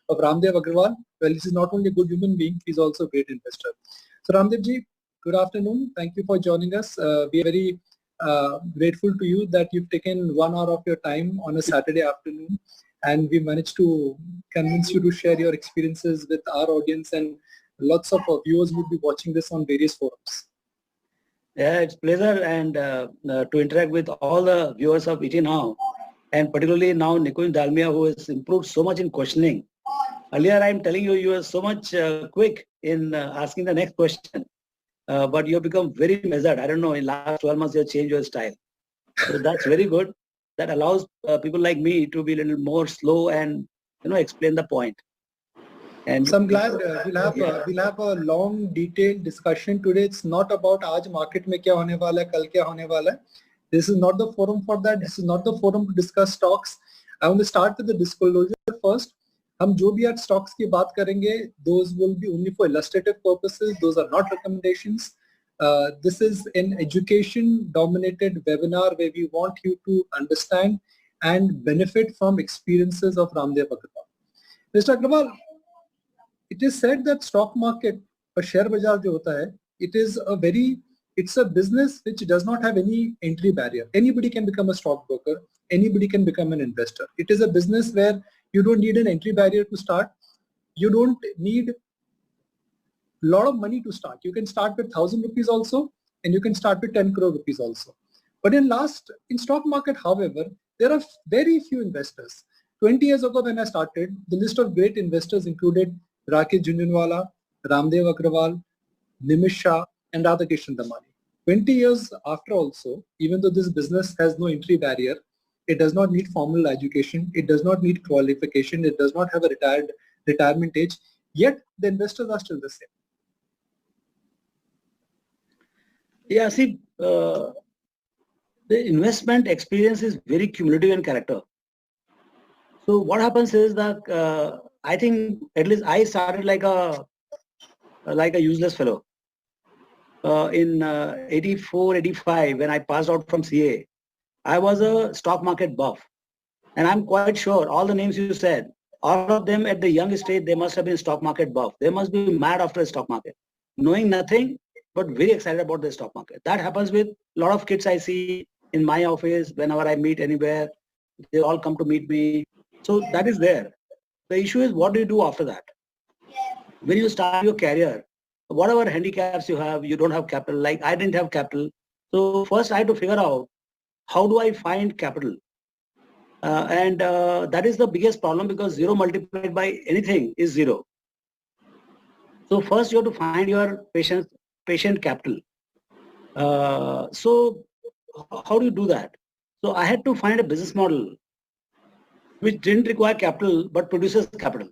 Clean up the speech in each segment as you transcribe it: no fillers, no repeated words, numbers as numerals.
of Raamdeo Agarwal. Well, this is not only a good human being, he's also a great investor. So Raamdeo ji, good afternoon. Thank you for joining us. We are very grateful to you that you've taken 1 hour of your time on a Saturday afternoon, and we managed to convince you to share your experiences with our audience, and lots of viewers would be watching this on various forums. Yeah, it's pleasure and to interact with all the viewers of ET Now, and particularly now Nikunj Dalmia, who has improved so much in questioning. Earlier, I'm telling you, you were so much quick in asking the next question, but you have become very measured. I don't know, in last 12 months, you have changed your style. So that's very good. That allows people like me to be a little more slow and, explain the point. And so I'm glad we'll have a long, detailed discussion today. It's not about aaj market mein kya hone wala hai, kal kya hone wala hai. This is not the forum for that. This is not the forum to discuss stocks. I want to start with the disclosure first. हम जो भी आज stocks की बात करेंगे, those will be only for illustrative purposes. Those are not recommendations. This is an education-dominated webinar where we want you to understand and benefit from experiences of Raamdeo Agarwal. Mr. Agarwal, it is said that stock market or share bazaar jo hota hai, it's a business which does not have any entry barrier. Anybody can become a stockbroker. Anybody can become an investor. It is a business where you don't need an entry barrier to start. You don't need a lot of money to start. You can start with 1,000 rupees also, and you can start with 10 crore rupees also. But in stock market, however, there are very few investors. 20 years ago when I started, the list of great investors included Rakesh Jhunjhunwala, Raamdeo Agarwal, Nimish Shah, and Radhakishan Damani. 20 years after also, even though this business has no entry barrier, it does not need formal education, it does not need qualification, it does not have a retirement age, yet the investors are still the same. Yeah, see, the investment experience is very cumulative in character. So what happens is that I think at least I started like a useless fellow. In 84, 85, when I passed out from CA, I was a stock market buff. And I'm quite sure all the names you said, all of them at the young stage, they must have been stock market buff. They must be mad after the stock market, knowing nothing, but very excited about the stock market. That happens with a lot of kids I see in my office. Whenever I meet anywhere, they all come to meet me. So that is there. The issue is, what do you do after that? When you start your career, whatever handicaps you have, you don't have capital. Like I didn't have capital. So first I had to figure out, how do I find capital? That is the biggest problem, because 0 multiplied by anything is 0. So first you have to find your patient capital. So how do you do that? So I had to find a business model which didn't require capital but produces capital.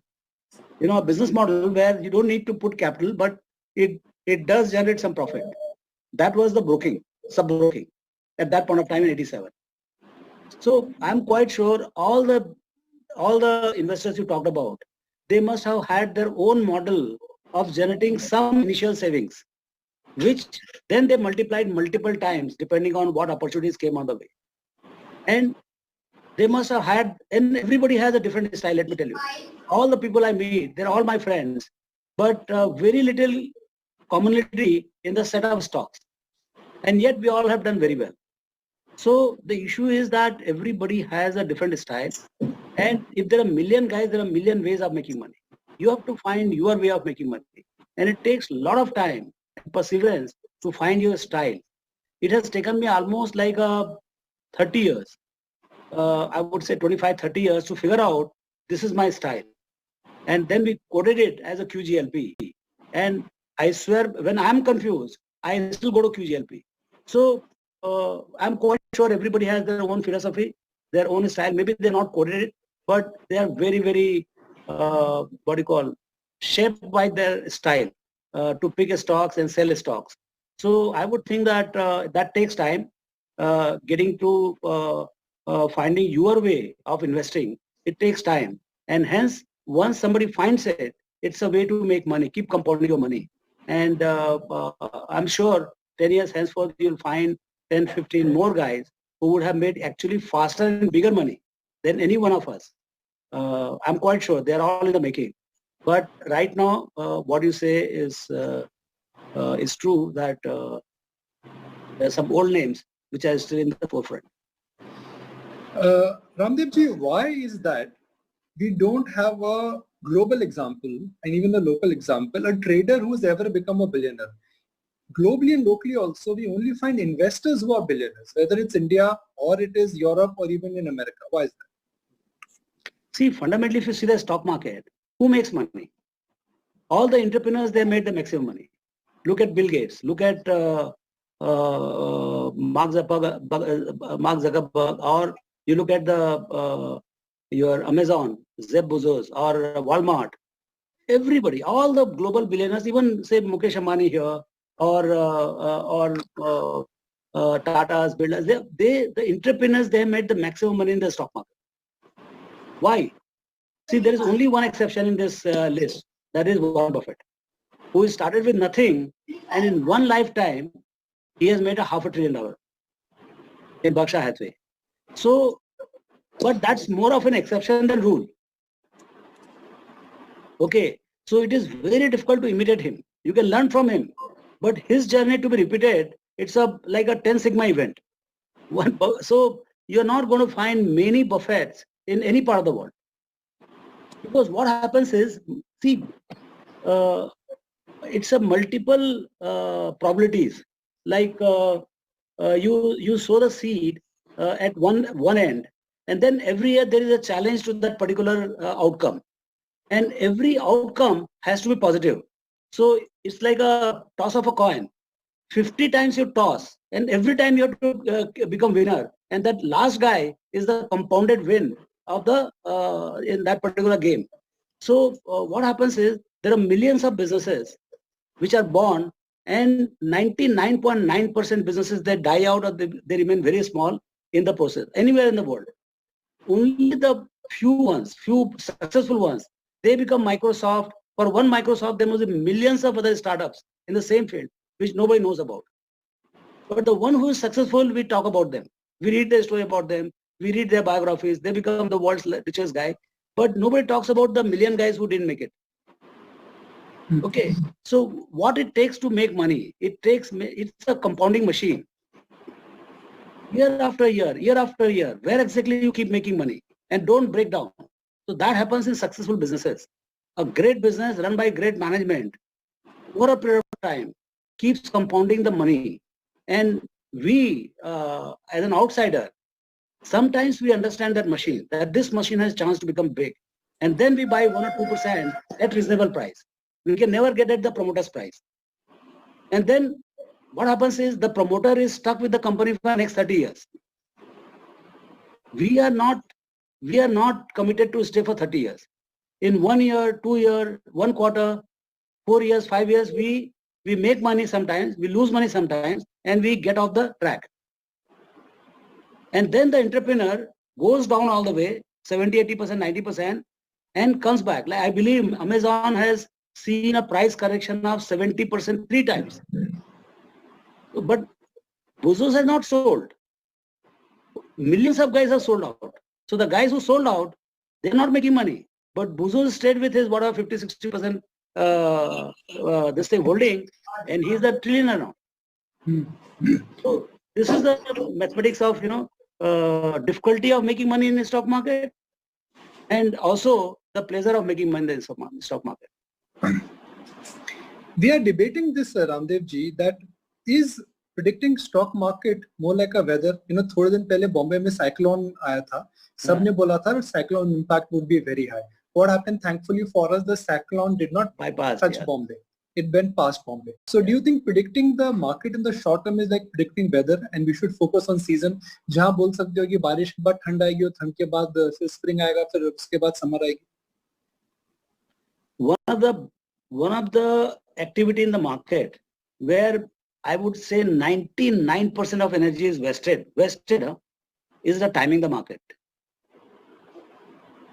A business model where you don't need to put capital, but it does generate some profit. That was the sub-broking at that point of time in 87. So I'm quite sure all the investors you talked about, they must have had their own model of generating some initial savings, which then they multiplied multiple times depending on what opportunities came on the way. And they must have had, and everybody has a different style, let me tell you. All the people I meet, they're all my friends, but very little commonality in the set of stocks. And yet we all have done very well. So the issue is that everybody has a different style. And if there are a million guys, there are a million ways of making money. You have to find your way of making money. And it takes a lot of time and perseverance to find your style. It has taken me almost like 30 years. I would say 25, 30 years to figure out this is my style. And then we coded it as a QGLP. And I swear, when I'm confused, I still go to QGLP. So I'm quite sure everybody has their own philosophy, their own style. Maybe they're not coded it, but they are very, very, shaped by their style to pick stocks and sell stocks. So I would think that that takes time, getting to finding your way of investing. It takes time. And hence, once somebody finds it, it's a way to make money, keep compounding your money. And I'm sure 10 years henceforth, you'll find 10, 15 more guys who would have made actually faster and bigger money than any one of us. I'm quite sure they're all in the making. But right now, what you say is true that there are some old names which are still in the forefront. Raamdeo ji, why is that we don't have a global example and even a local example, a trader who's ever become a billionaire? Globally and locally also, we only find investors who are billionaires, whether it's India or it is Europe or even in America. Why is that? See, fundamentally, if you see the stock market, who makes money? All the entrepreneurs, they made the maximum money. Look at Bill Gates. Look at Mark Zuckerberg, or you look at the your Amazon, Jeff Bezos, or Walmart. Everybody, all the global billionaires, even say Mukesh Ambani here, or Tata's, builders, the entrepreneurs, they made the maximum money in the stock market. Why? See, there is only one exception in this list. That is Warren Buffett, who started with nothing, and in one lifetime, he has made $500 billion in Berkshire Hathaway. So, but that's more of an exception than rule. Okay, so it is very difficult to imitate him. You can learn from him, but his journey to be repeated, it's like a 10 sigma event. So you're not going to find many Buffetts in any part of the world. Because what happens is, see, it's a multiple probabilities. Like you sow the seed at one end, and then every year there is a challenge to that particular outcome, and every outcome has to be positive. So it's like a toss of a coin. 50 times you toss, and every time you have to become winner, and that last guy is the compounded win of the in that particular game. So what happens is, there are millions of businesses which are born, and 99.9% businesses, they die out, or they remain very small in the process anywhere in the world. Only the few successful ones, they become Microsoft. For one Microsoft, there must be millions of other startups in the same field which nobody knows about. But the one who is successful, we talk about them. We read their story about them. We read their biographies. They become the world's richest guy. But nobody talks about the million guys who didn't make it. Okay, so what it takes to make money, it's a compounding machine. Year after year, where exactly you keep making money, and don't break down. So that happens in successful businesses. A great business run by great management over a period of time keeps compounding the money. And we, as an outsider, sometimes we understand that machine, that this machine has a chance to become big. And then we buy 1 or 2% at reasonable price. We can never get at the promoter's price. And then what happens is, the promoter is stuck with the company for the next 30 years. We are not committed to stay for 30 years. In 1 year, 2 years, 1 quarter, 4 years, 5 years, we make money sometimes, we lose money sometimes, and we get off the track. And then the entrepreneur goes down all the way, 70, 80%, 90%, and comes back. Like I believe Amazon has seen a price correction of 70% 3 times. But Bezos has not sold. Millions of guys have sold out. So the guys who sold out, they're not making money. But Bezos stayed with his whatever 50, 60% this thing holding, and he's the trillionaire now. So this is the mathematics of difficulty of making money in the stock market, and also the pleasure of making money in the stock market. We are debating this, Raamdeo ji, that is predicting stock market more like a weather. थोड़े दिन पहले बॉम्बे में cyclone आया था. सबने बोला था that cyclone impact would be very high. What happened? Thankfully for us, the cyclone did not touch Bombay. It went past Bombay. So do you think predicting the market in the short term is like predicting weather, and we should focus on season? जहाँ बोल सकते हो कि बारिश के बाद ठंड आएगी और ठंड के बाद फिर spring आएगा, फिर उसके बाद summer आएगी? One of the activity in the market where I would say 99% of energy is wasted is the timing the market.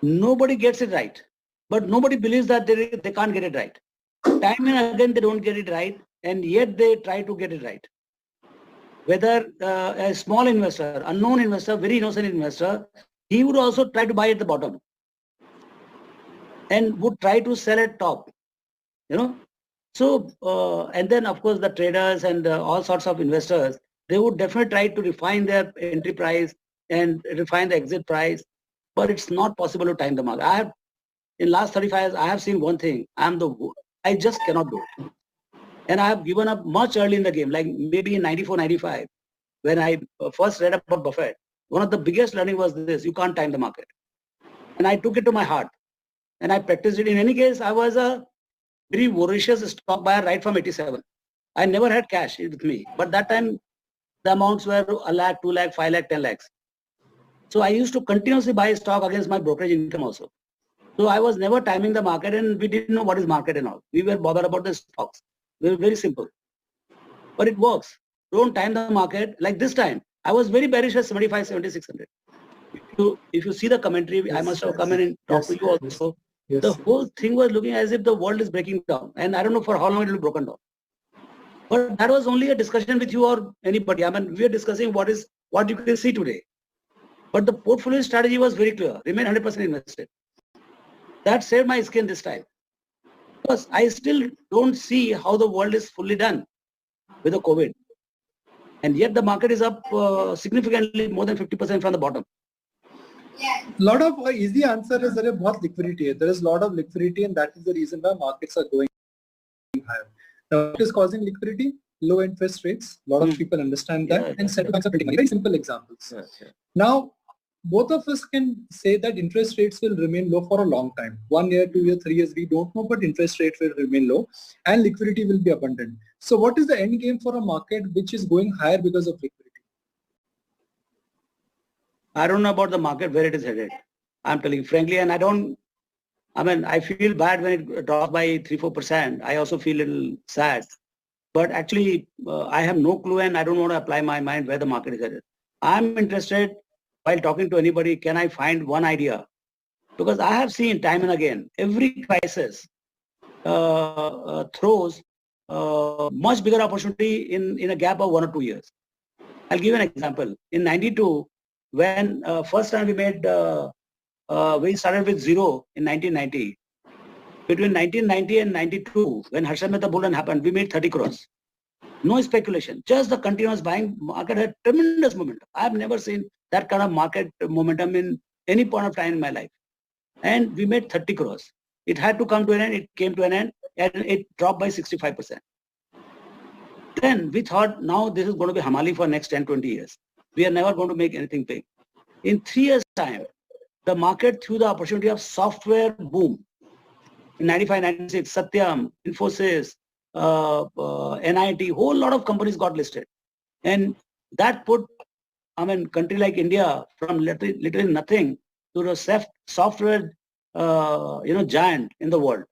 Nobody gets it right, but nobody believes that they can't get it right. Time and again they don't get it right, and yet they try to get it right. Whether a small investor, unknown investor, very innocent investor, he would also try to buy at the bottom. and would try to sell at top, you know. So, and then of course the traders and all sorts of investors, they would definitely try to refine their entry price and refine the exit price, but it's not possible to time the market. I have, in last 35 years, I have seen one thing, I just cannot do it. And I have given up much early in the game, like maybe in 94, 95, when I first read about Buffett. One of the biggest learning was this: you can't time the market. And I took it to my heart and I practiced it. In any case, I was a very voracious stock buyer right from 87. I never had cash with me, but that time the amounts were a lakh, 2 lakh, 5 lakh, 10 lakhs. So I used to continuously buy stock against my brokerage income also. So I was never timing the market, and we didn't know what is market and all. We were bothered about the stocks. We were very simple, but it works. Don't time the market. Like this time, I was very bearish at 75, 7600. If you see the commentary, yes, I must have come in and talked to you also. Yes. The whole thing was looking as if the world is breaking down, and I don't know for how long it will be broken down. But that was only a discussion with you or anybody. I mean, we are discussing what you can see today. But the portfolio strategy was very clear. Remain 100% invested. That saved my skin this time. Because I still don't see how the world is fully done with the COVID. And yet the market is up significantly more than 50% from the bottom. Lot of easy answer is there is बहुत liquidity है. There is a lot of liquidity, and that is the reason why markets are going higher. Now, what is causing liquidity? Low interest rates. A lot of people understand that, and central banks are printing money. Very simple examples. Now, both of us can say that interest rates will remain low for a long time. 1 year, 2 years, 3 years, we don't know, but interest rates will remain low and liquidity will be abundant. So what is the end game for a market which is going higher because of liquidity? I don't know about the market where it is headed. I'm telling you frankly, and I feel bad when it drops by 3-4%. I also feel a little sad. But actually, I have no clue, and I don't want to apply my mind where the market is headed. I'm interested, while talking to anybody, can I find one idea? Because I have seen time and again, every crisis throws much bigger opportunity in a gap of 1 or 2 years. I'll give you an example. In 92, when first time we started with zero in 1990. Between 1990 and 92, when Harshad Mehta Bull Run happened, we made 30 crores. No speculation, just the continuous buying. Market had tremendous momentum. I have never seen that kind of market momentum in any point of time in my life. And we made 30 crores. It had to come to an end, it came to an end, and it dropped by 65%. Then we thought, now this is going to be Hamali for next 10, 20 years. We are never going to make anything big. In 3 years' time, the market threw the opportunity of software boom. In 95, 96, Satyam, Infosys, NIT, whole lot of companies got listed. And that put, country like India from literally nothing to the software, giant in the world.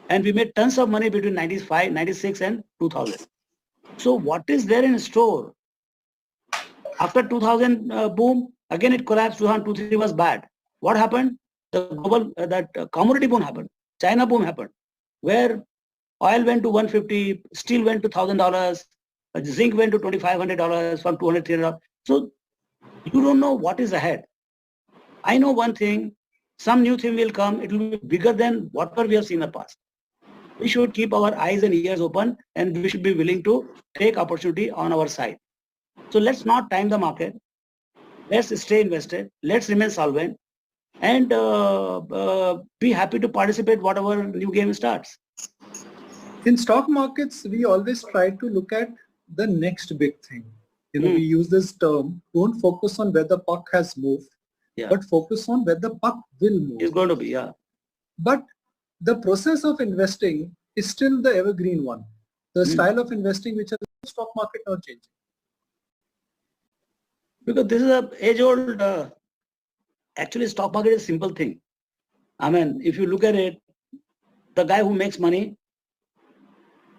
And we made tons of money between 95, 96 and 2000. So what is there in store? After 2000 boom, again it collapsed. 2002-03 was bad. What happened? The global commodity boom happened. China boom happened, where oil went to 150, steel went to $1,000, zinc went to $2,500 from $200, $300. So you don't know what is ahead. I know one thing: some new thing will come. It will be bigger than whatever we have seen in the past. We should keep our eyes and ears open, and we should be willing to take opportunity on our side. So let's not time the market. Let's stay invested. Let's remain solvent, and be happy to participate whatever new game starts. In stock markets, we always try to look at the next big thing. We use this term: don't focus on where the puck has moved, but focus on where the puck will move. It's going to be, yeah. But the process of investing is still the evergreen one. The style of investing which has the stock market not changing. Because this is an age-old, actually stock market is a simple thing. If you look at it, the guy who makes money,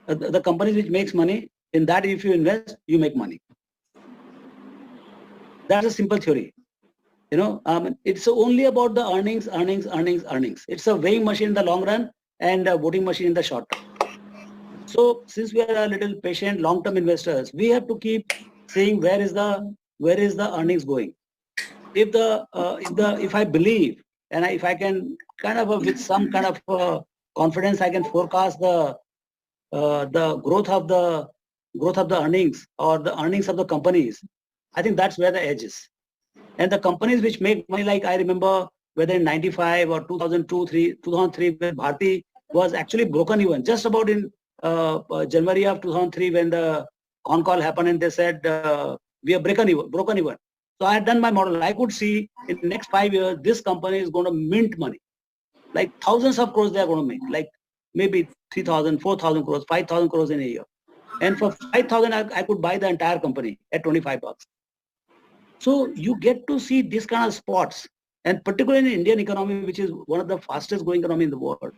the companies which makes money, in that if you invest, you make money. That's a simple theory. It's only about the earnings. It's a weighing machine in the long run and a voting machine in the short term. So since we are a little patient, long-term investors, we have to keep saying where is the earnings going. If I believe and if I can kind of with some kind of confidence, I can forecast the growth of the earnings or the earnings of the companies. I think that's where the edge is. And the companies which make money, like I remember whether in 95 or 2003, when Bharti was actually broken even, just about in January of 2003 when the on call happened and they said we are broken even. So I had done my model. I could see in the next 5 years, this company is going to mint money. Like thousands of crores they are going to make, like maybe 3,000, 4,000 crores, 5,000 crores in a year. And for 5,000, I could buy the entire company at $25. So you get to see this kind of spots, and particularly in the Indian economy, which is one of the fastest growing economy in the world,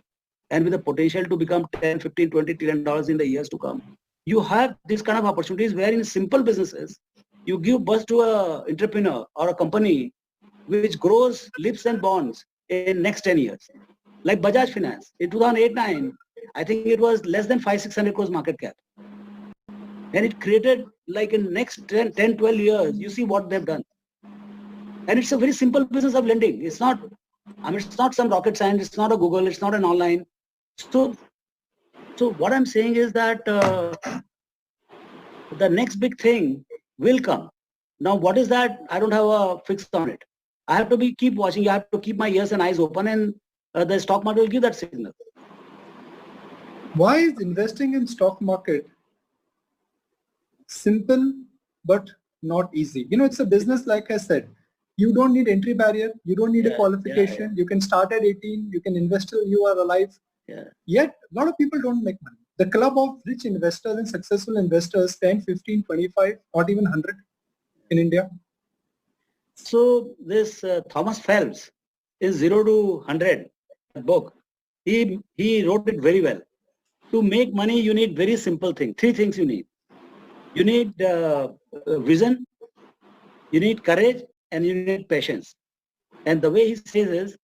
and with the potential to become 10, 15, 20 trillion dollars in the years to come. You have these kind of opportunities where in simple businesses, you give birth to a entrepreneur or a company which grows leaps and bounds in next 10 years. Like Bajaj Finance, in 2008-9, I think it was less than 500-600 crores market cap. And it created, like in next 10, 12 years, you see what they've done. And it's a very simple business of lending. It's not, it's not some rocket science, it's not a Google, it's not an online. So what I'm saying is that the next big thing will come. Now, what is that? I don't have a fix on it. I have to keep watching. I have to keep my ears and eyes open, and the stock market will give that signal. Why is investing in stock market simple but not easy? It's a business, like I said. You don't need entry barrier. You don't need a qualification. You can start at 18. You can invest till you are alive. Yet, a lot of people don't make money. The club of rich investors and successful investors 10, 15, 25, not even 100 in India. So this Thomas Phelps in 0 to 100 book, he wrote it very well. To make money, you need very simple thing. 3 things you need. You need vision, you need courage, and you need patience. And the way he says is,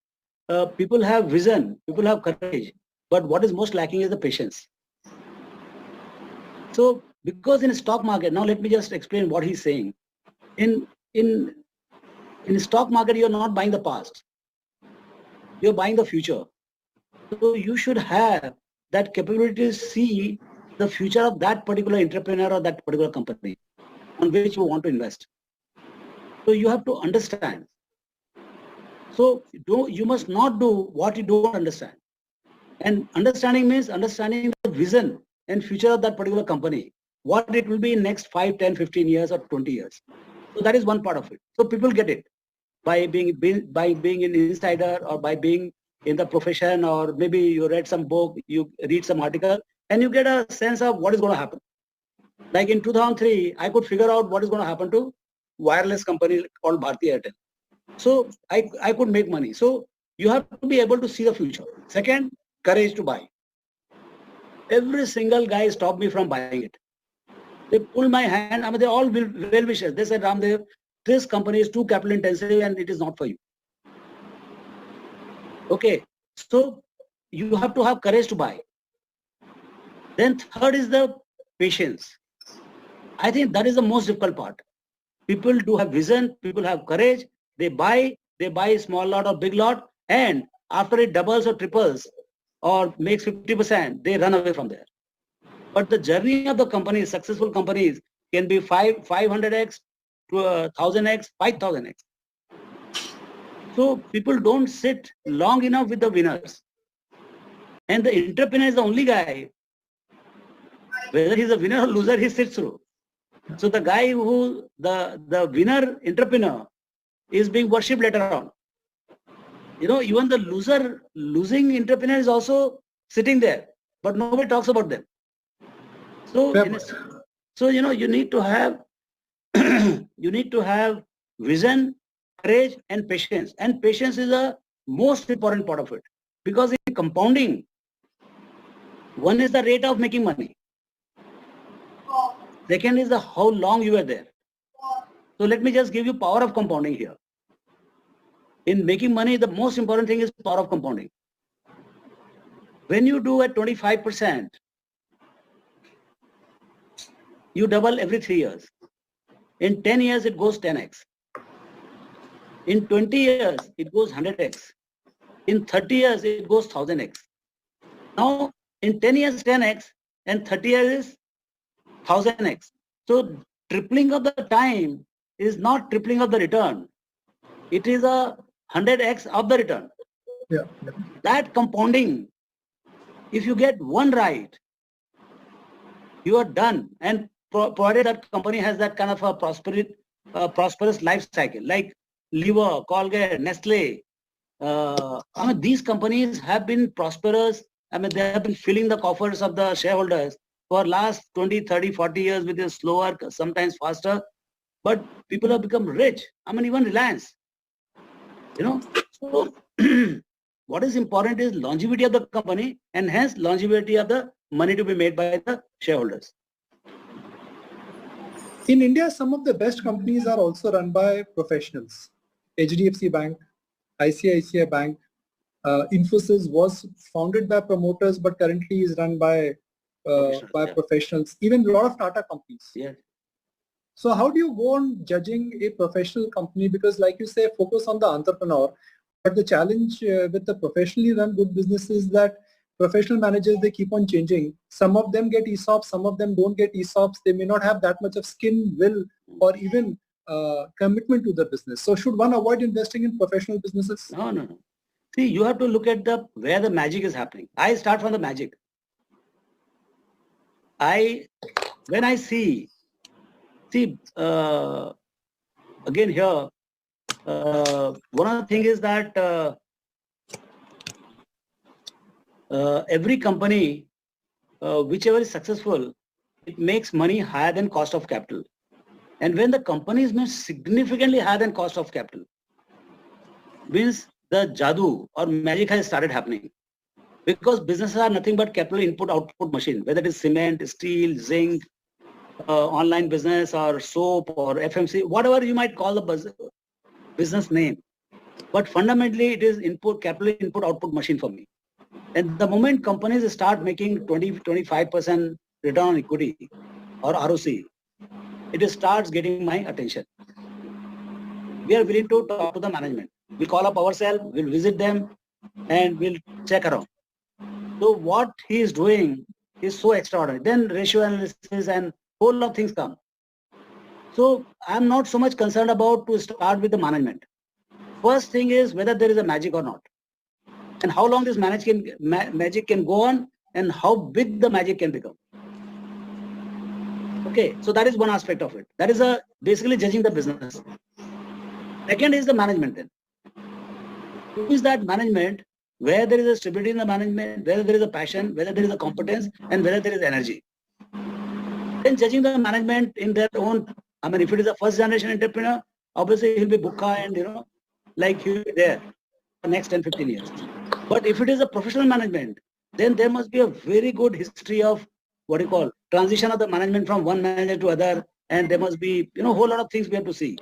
people have vision, people have courage, but what is most lacking is the patience. So because in a stock market, now let me just explain what he's saying. In the stock market, you're not buying the past. You're buying the future. So you should have that capability to see the future of that particular entrepreneur or that particular company on which you want to invest. So you have to understand. So you must not do what you don't understand. And understanding means understanding the vision and future of that particular company, what it will be in next 5, 10, 15 years or 20 years. So that is one part of it. So people get it by being an insider or by being in the profession, or maybe you read some book, you read some article, and you get a sense of what is going to happen. Like in 2003, I could figure out what is going to happen to wireless company called Bharti Airtel. So I could make money. So you have to be able to see the future. Second, courage to buy. Every single guy stopped me from buying it. They pulled my hand. I mean, they all well wishers. They said, Raamdeo, this company is too capital intensive and it is not for you. Okay, so you have to have courage to buy. Then third is the patience. I think that is the most difficult part. People do have vision, people have courage, they buy small lot or big lot, and after it doubles or triples or makes 50%, they run away from there. But the journey of the companies, successful companies, can be 500x to 1,000x, 5,000x. So people don't sit long enough with the winners. And the entrepreneur is the only guy, whether he's a winner or loser, he sits through. So the guy who, the winner entrepreneur is being worshipped later on. Even the losing entrepreneur is also sitting there, but nobody talks about them. So, you need to have, vision, courage, and patience. And patience is the most important part of it. Because in compounding, one is the rate of making money. Second is how long you are there. So let me just give you power of compounding here. In making money, the most important thing is power of compounding. When you do at 25%, you double every 3 years. In 10 years, it goes 10x. In 20 years, it goes 100x. In 30 years, it goes 1000x. Now, in 10 years, 10x, and 30 years is 1000x. So tripling of the time is not tripling of the return. It is a 100x of the return. Yeah. That compounding, if you get one right, you are done. And provided that company has that kind of a prosperous life cycle, like Lever, Colgate, Nestle. I mean, these companies have been prosperous. I mean, they have been filling the coffers of the shareholders for last 20, 30, 40 years with a slower, sometimes faster. But people have become rich. I mean, even Reliance. So what is important is longevity of the company and hence longevity of the money to be made by the shareholders. In India, some of the best companies are also run by professionals. HDFC Bank, ICICI Bank, Infosys was founded by promoters, but currently is run by professionals. Even a lot of Tata companies. Yeah. So how do you go on judging a professional company? Because like you say, focus on the entrepreneur. But the challenge with the professionally run good businesses is that professional managers, they keep on changing. Some of them get ESOPs, some of them don't get ESOPs. They may not have that much of skin, will, or even commitment to the business. So should one avoid investing in professional businesses? No. See, you have to look at where the magic is happening. I start from the magic. When I see again here, one of the things is that every company, whichever is successful, it makes money higher than cost of capital. And when the company is made significantly higher than cost of capital, means the jadoo or magic has started happening. Because businesses are nothing but capital input output machine, whether it is cement, steel, zinc, online business or soap or FMC, whatever you might call the business name. But fundamentally, it is capital input output machine for me. And the moment companies start making 20-25% return on equity or ROC, it starts getting my attention. We are willing to talk to the management. We'll call up ourselves, we'll visit them, and we'll check around. So what he is doing is so extraordinary. Then ratio analysis and whole lot of things come. So I'm not so much concerned about to start with the management. First thing is whether there is a magic or not, and how long this magic can go on, and how big the magic can become. Okay, so that is one aspect of it. That is basically judging the business. Second is the management then. Who is that management? Where there is a stability in the management, whether there is a passion, whether there is a competence, and whether there is energy. Then judging the management in their own, I mean, if it is a first generation entrepreneur, obviously he'll be bukka and like he'll be there for the next 10-15 years. But if it is a professional management, then there must be a very good history of what you call transition of the management from one manager to other, and there must be a whole lot of things we have to see.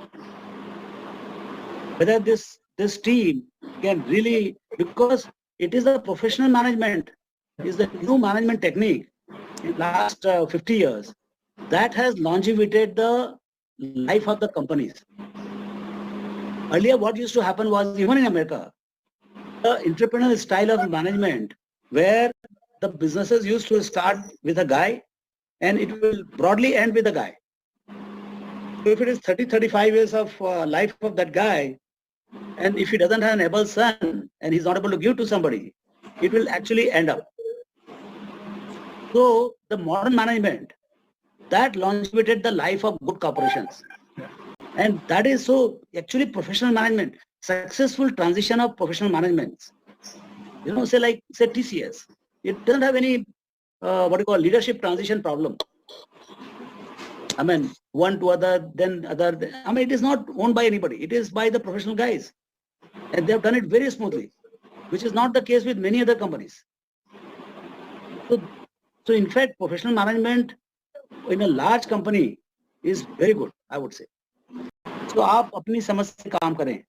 Whether this team can really, because it is a professional management, is the new management technique in last 50 years that has longevated the life of the companies. Earlier, what used to happen was, even in America, the entrepreneurial style of management where the businesses used to start with a guy and it will broadly end with a guy. So if it is 30-35 years of life of that guy, and if he doesn't have an able son and he's not able to give to somebody, it will actually end up. So the modern management, that longevated the life of good corporations. And that is so actually professional management, successful transition of professional management. Say TCS, it doesn't have any leadership transition problem. I mean, one to other, then other. I mean, it is not owned by anybody. It is by the professional guys. And they have done it very smoothly, which is not the case with many other companies. So in fact, professional management in a large company is very good, I would say. So आप अपनी समझ से काम करें.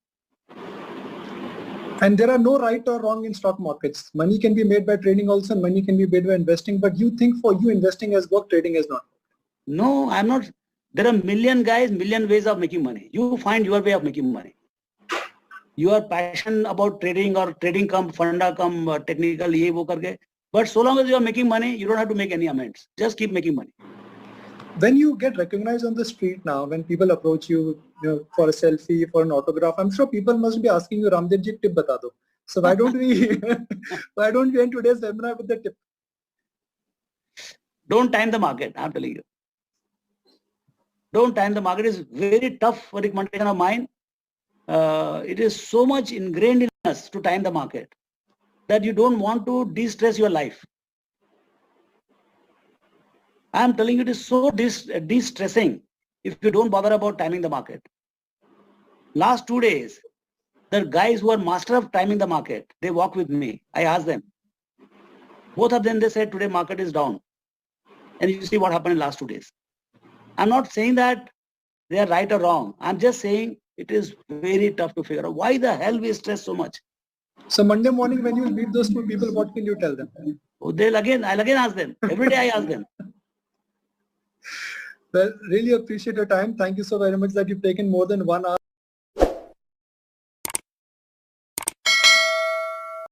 And there are no right or wrong in stock markets. Money can be made by trading also, and money can be made by investing. But you think for you investing has worked, trading has not? No, I'm not. There are million guys, million ways of making money. You find your way of making money. You are passionate about trading or trading come funda come technical ye wo karke. But so long as you are making money, you don't have to make any amends. Just keep making money. When you get recognized on the street now, when people approach you, for a selfie, for an autograph, I'm sure people must be asking you, Raamdeo ji, tip bata do. So why don't we end today's webinar with the tip? Don't time the market. I'm telling you. Don't time the market. Is very tough recommendation of mine. It is so much ingrained in us to time the market that you don't want to de-stress your life. I am telling you, it is so de-stressing if you don't bother about timing the market. Last 2 days, the guys who are master of timing the market, they walk with me. I asked them. Both of them, they said today market is down. And you see what happened in last 2 days. I'm not saying that they are right or wrong. I'm just saying it is very tough to figure out why the hell we stress so much. So Monday morning when you meet those two people, what can you tell them? Oh, I'll again ask them. Every day I ask them. Well, really appreciate your time. Thank you so very much that you've taken more than 1 hour.